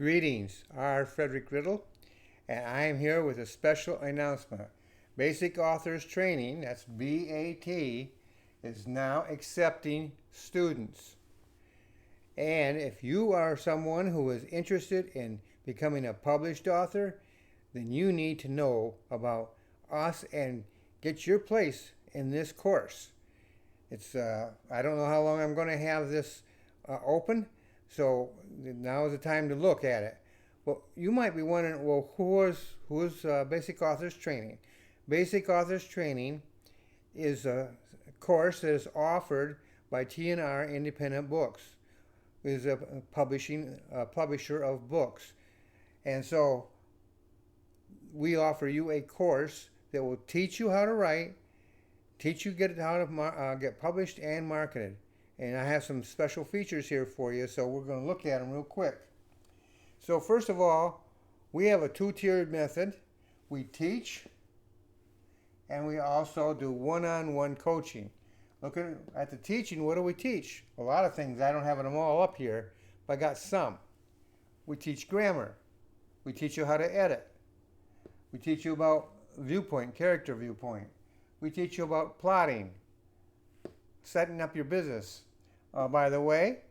Greetings, R. Frederick Riddle, and I am here with a special announcement. Basic Authors Training, that's BAT, is now accepting students. And if you are someone who is interested in becoming a published author, then you need to know about us and get your place in this course. I don't know how long I'm going to have this open, so now is the time to look at it. Well, you might be wondering, well, who is Basic Authors Training? Basic Authors Training is a course that is offered by T&R Independent Books. It is a publisher of books. And so we offer you a course that will teach you how to write, teach you how to get published and marketed. And I have some special features here for you, so we're going to look at them real quick. So first of all, we have a two-tiered method. We teach, and we also do one-on-one coaching. Looking at the teaching, what do we teach? A lot of things. I don't have them all up here, but I got some. We teach grammar. We teach you how to edit. We teach you about viewpoint, character viewpoint. We teach you about plotting, setting up your business. By the way,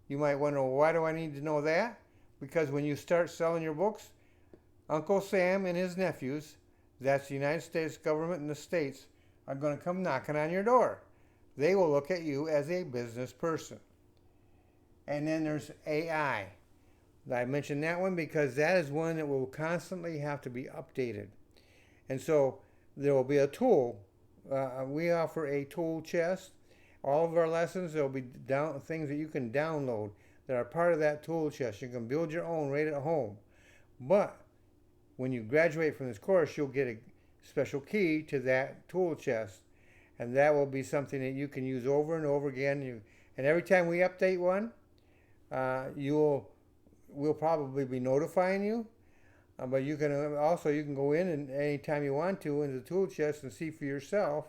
you might wonder, well, why do I need to know that? Because when you start selling your books, Uncle Sam and his nephews, that's the United States government and the states, are going to come knocking on your door. They will look at you as a business person. And then there's AI. I mentioned that one because that is one that will constantly have to be updated. And so there will be a tool. We offer a tool chest. All of our lessons, there will be things that you can download that are part of that tool chest. You can build your own right at home. But when you graduate from this course, you'll get a special key to that tool chest. And that will be something that you can use over and over again. And every time we update one, we'll probably be notifying you. But you can go in and anytime you want to into the tool chest and see for yourself,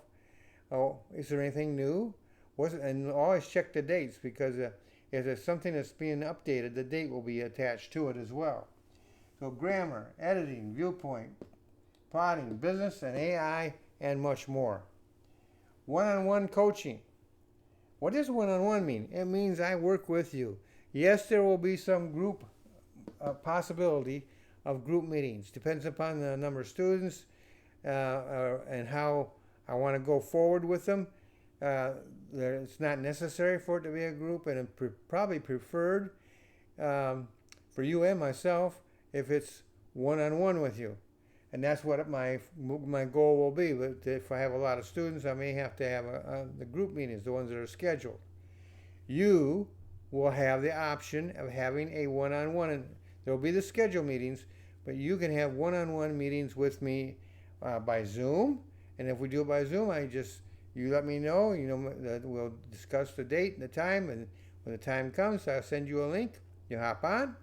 oh, is there anything new? And always check the dates, because if there's something that's being updated, the date will be attached to it as well. So grammar, editing, viewpoint, plotting, business, and AI, and much more. One-on-one coaching. What does one-on-one mean? It means I work with you. Yes, there will be some group possibility of group meetings. Depends upon the number of students and how I want to go forward with them. It's not necessary for it to be a group, and it's probably preferred for you and myself if it's one-on-one with you. And that's what my goal will be. But if I have a lot of students, I may have to have the group meetings, the ones that are scheduled. You will have the option of having a one-on-one, and there will be the scheduled meetings, but you can have one-on-one meetings with me by Zoom. And if we do it by Zoom, you let me know. We'll discuss the date and the time, and when the time comes, I'll send you a link. You hop on,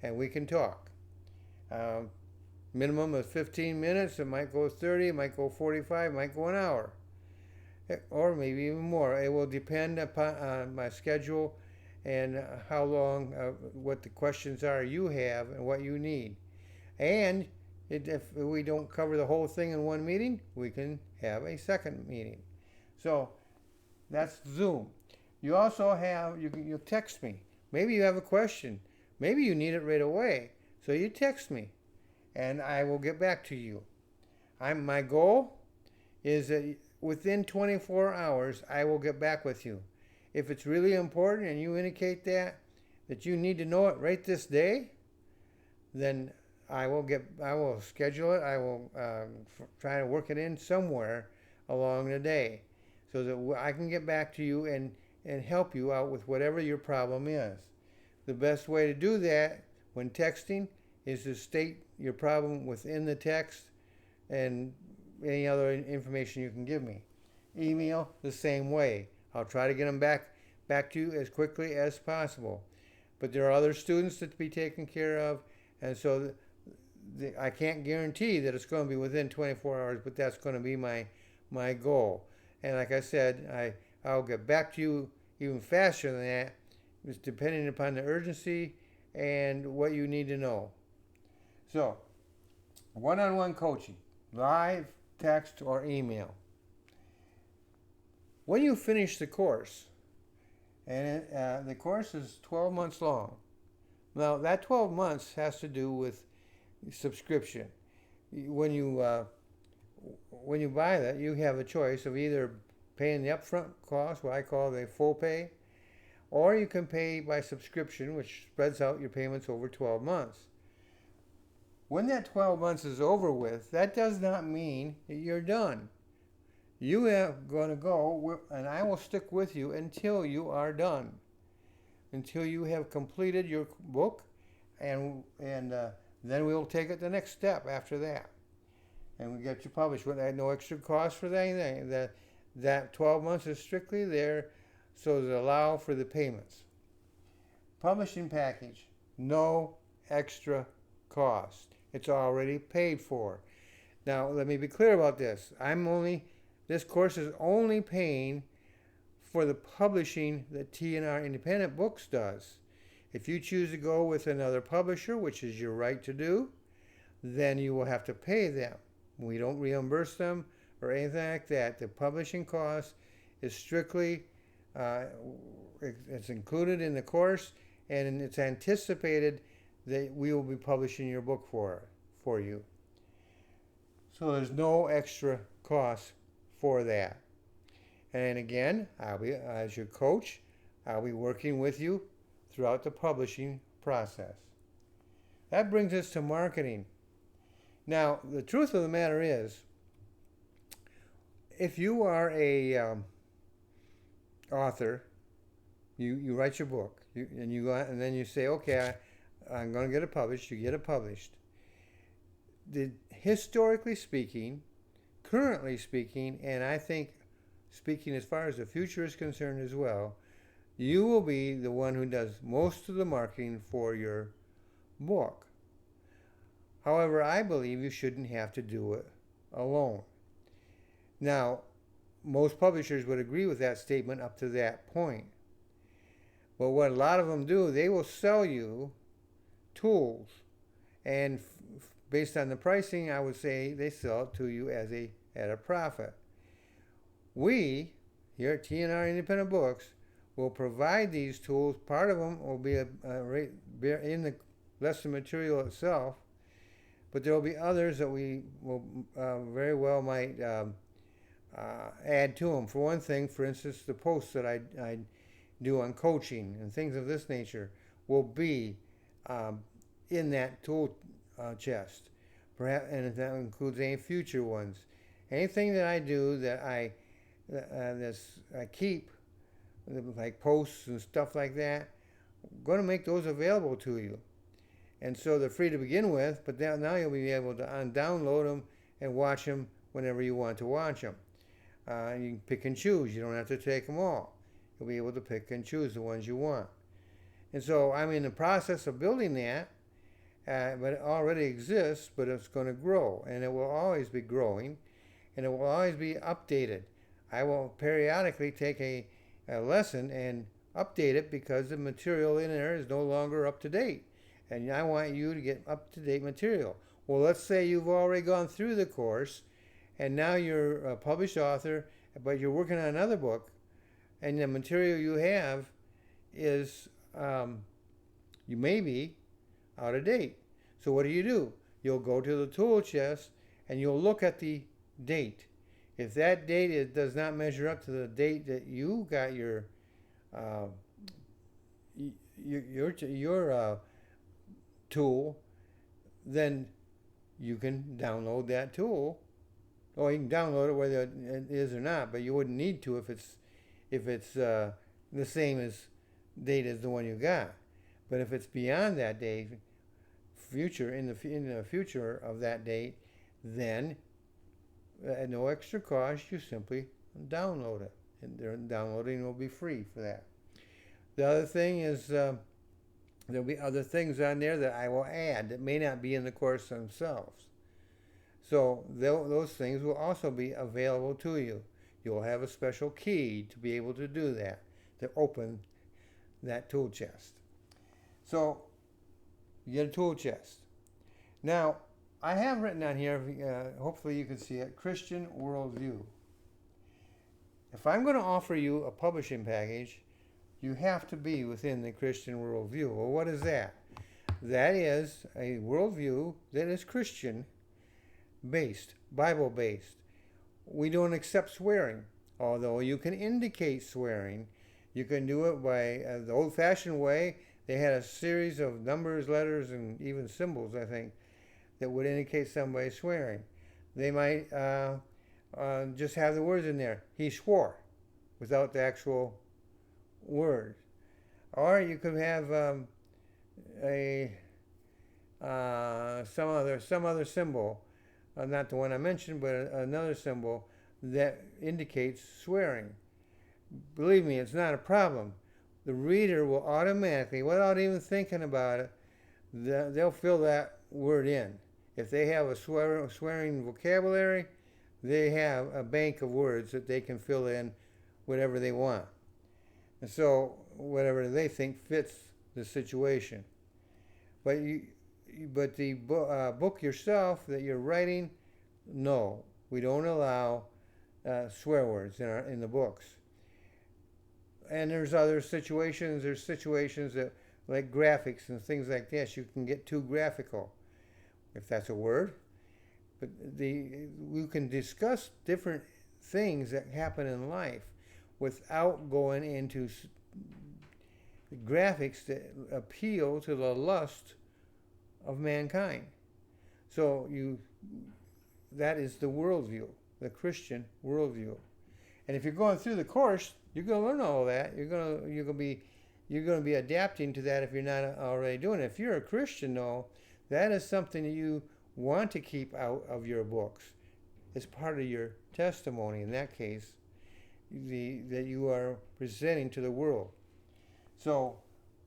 and we can talk. Minimum of 15 minutes. It might go 30, it might go 45, it might go an hour, or maybe even more. It will depend upon my schedule and how long, what the questions are you have and what you need. And if we don't cover the whole thing in one meeting, we can have a second meeting. So that's Zoom. You also have, you'll text me. Maybe you have a question. Maybe you need it right away. So you text me, and I will get back to you. My goal is that within 24 hours, I will get back with you. If it's really important and you indicate that you need to know it right this day, then I will schedule it. I will try to work it in somewhere along the day so that I can get back to you and help you out with whatever your problem is. The best way to do that when texting is to state your problem within the text and any other information you can give me. Email, the same way. I'll try to get them back to you as quickly as possible. But there are other students to be taken care of, and so I can't guarantee that it's going to be within 24 hours, but that's going to be my goal. And like I said, I'll get back to you even faster than that. It's depending upon the urgency and what you need to know. So, one-on-one coaching, live, text, or email. When you finish the course, and the course is 12 months long. Now, that 12 months has to do with subscription. When you buy that, you have a choice of either paying the upfront cost, what I call the full pay, or you can pay by subscription, which spreads out your payments over 12 months. When that 12 months is over with, that does not mean that you're done. You are going to go, and I will stick with you until you are done, until you have completed your book, and then we'll take it the next step after that, and we get you published with no extra cost for anything. That 12 months is strictly there so to allow for the payments. Publishing package, no extra cost. It's already paid for. Now, let me be clear about this. This course is only paying for the publishing that T&R Independent Books does. If you choose to go with another publisher, which is your right to do, then you will have to pay them. We don't reimburse them or anything like that. The publishing cost is strictly, it's included in the course, and it's anticipated that we will be publishing your book for you. So there's no extra cost for that. And again, I'll be, as your coach, I'll be working with you throughout the publishing process. That brings us to marketing. Now, the truth of the matter is, if you are a author, you write your book, and then you say, okay, I'm going to get it published. You get it published. Historically speaking, currently speaking, and I think speaking as far as the future is concerned as well, you will be the one who does most of the marketing for your book. However, I believe you shouldn't have to do it alone. Now, most publishers would agree with that statement up to that point. But what a lot of them do, they will sell you tools, and based on the pricing, I would say they sell it to you at a profit. We, here at T&R Independent Books, will provide these tools. Part of them will be in the lesson material itself, but there will be others that we will very well might add to them. For one thing, for instance, the posts that I do on coaching and things of this nature will be in that tool chest. Perhaps, and that includes any future ones. Anything that I do that I keep, like posts and stuff like that, I'm going to make those available to you. And so they're free to begin with, but now you'll be able to download them and watch them whenever you want to watch them. You can pick and choose. You don't have to take them all. You'll be able to pick and choose the ones you want. And so I'm in the process of building that, but it already exists, but it's going to grow, and it will always be growing, and it will always be updated. I will periodically take a lesson and update it because the material in there is no longer up to date, and I want you to get up-to-date material. Well, let's say you've already gone through the course, and now you're a published author, but you're working on another book, and the material you have is you may be out of date. So what do? You'll go to the tool chest and you'll look at the date. If that date does not measure up to the date that you got your tool, then you can download that tool. Or you can download it whether it is or not, but you wouldn't need to if it's the same date as the one you got. But if it's beyond that date, in the future of that date, then at no extra cost, you simply download it, and the downloading will be free for that. The other thing is there'll be other things on there that I will add that may not be in the course themselves. So those things will also be available to you. You'll have a special key to be able to do that, to open that tool chest. So You get a tool chest. Now, I have written on here, hopefully you can see it, Christian Worldview. If I'm going to offer you a publishing package, you have to be within the Christian worldview. Well, what is that? That is a worldview that is Christian-based, Bible-based. We don't accept swearing, although you can indicate swearing. You can do it by the old-fashioned way. They had a series of numbers, letters, and even symbols, I think, that would indicate somebody swearing. They might just have the words in there. He swore, without the actual word. Or you could have some other symbol, not the one I mentioned, but another symbol that indicates swearing. Believe me, it's not a problem. The reader will automatically, without even thinking about it, they'll fill that word in. If they have a swearing vocabulary, they have a bank of words that they can fill in whatever they want. And so whatever they think fits the situation. But the book yourself that you're writing, no, we don't allow swear words in the books. And there's other situations. There's situations that, like graphics and things like this, you can get too graphical, if that's a word. But we can discuss different things that happen in life without going into graphics that appeal to the lust of mankind. So that is the worldview, the Christian worldview. And if you're going through the course, you're going to learn all of that. You're going to be adapting to that if you're not already doing it. If you're a Christian, though, that is something that you want to keep out of your books. It's part of your testimony in that case, that you are presenting to the world. So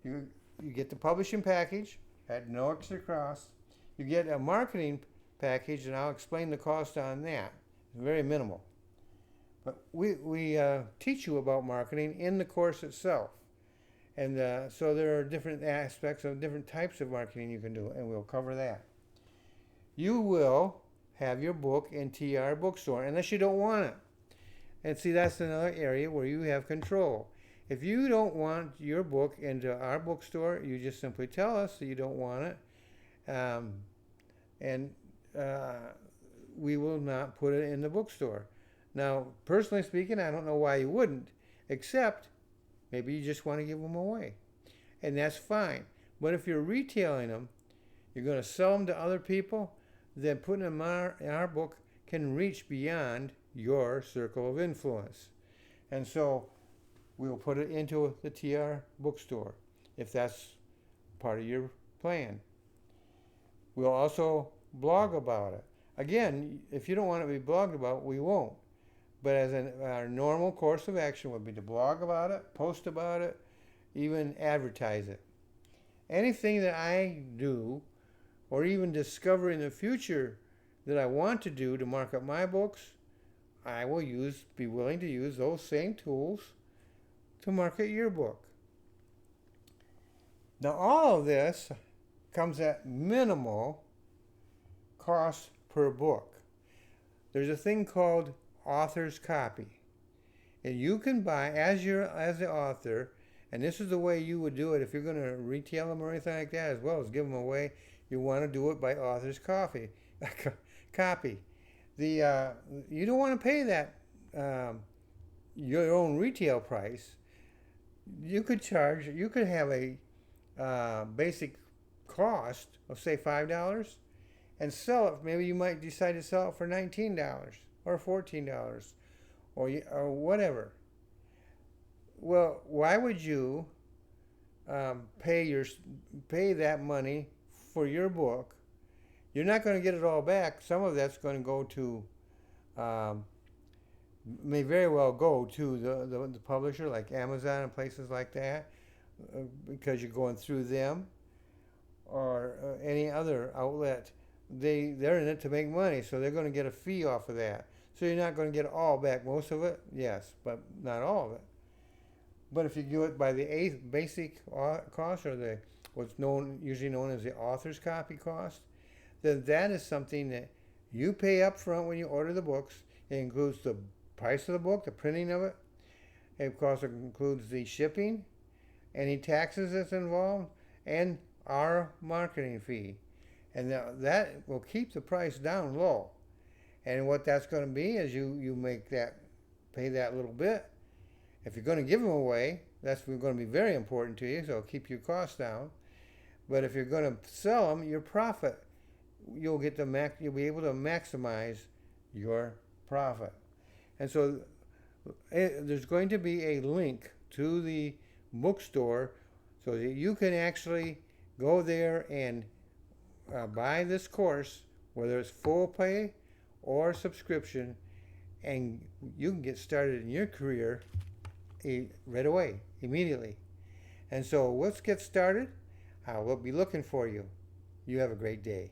you get the publishing package at no extra cost. You get a marketing package, and I'll explain the cost on that. It's very minimal. But we teach you about marketing in the course itself. And so there are different aspects of different types of marketing you can do, and we'll cover that. You will have your book in T&R bookstore, unless you don't want it. And see, that's another area where you have control. If you don't want your book into our bookstore, you just simply tell us that you don't want it. And we will not put it in the bookstore. Now, personally speaking, I don't know why you wouldn't, except maybe you just want to give them away. And that's fine. But if you're retailing them, you're going to sell them to other people, then putting them in our book can reach beyond your circle of influence. And so we'll put it into the T&R bookstore if that's part of your plan. We'll also blog about it. Again, if you don't want it to be blogged about, we won't. But as our normal course of action would be to blog about it, post about it, even advertise it. Anything that I do, or even discover in the future that I want to do to mark up my books, I will be willing to use those same tools to market your book. Now, all of this comes at minimal cost per book. There's a thing called author's copy, and you can buy as the author, and this is the way you would do it if you're going to retail them or anything like that, as well as give them away. You want to do it by author's copy. You don't want to pay that your own retail price. You could have a basic cost of say $5 and sell it. Maybe you might decide to sell it for $19 or $14 or whatever. Well, why would you pay that money for your book? You're not going to get it all back. Some of that's going to go to, may very well go to the publisher, like Amazon and places like that, because you're going through them, or any other outlet. They're in it to make money, so they're going to get a fee off of that. So you're not going to get it all back. Most of it, yes, but not all of it. But if you do it by the basic cost or the usually known as the author's copy cost, then that is something that you pay up front when you order the books. It includes the price of the book, the printing of it. It, of course, includes the shipping, any taxes that's involved, and our marketing fee. And that will keep the price down low. And what that's going to be is you pay that little bit. If you're going to give them away, that's going to be very important to you, so it'll keep your costs down. But if you're going to sell them, your profit, you'll be able to maximize your profit. And so there's going to be a link to the bookstore so that you can actually go there and buy this course, whether it's full pay or subscription, and you can get started in your career right away, immediately. And so let's get started. We'll be looking for you. You have a great day.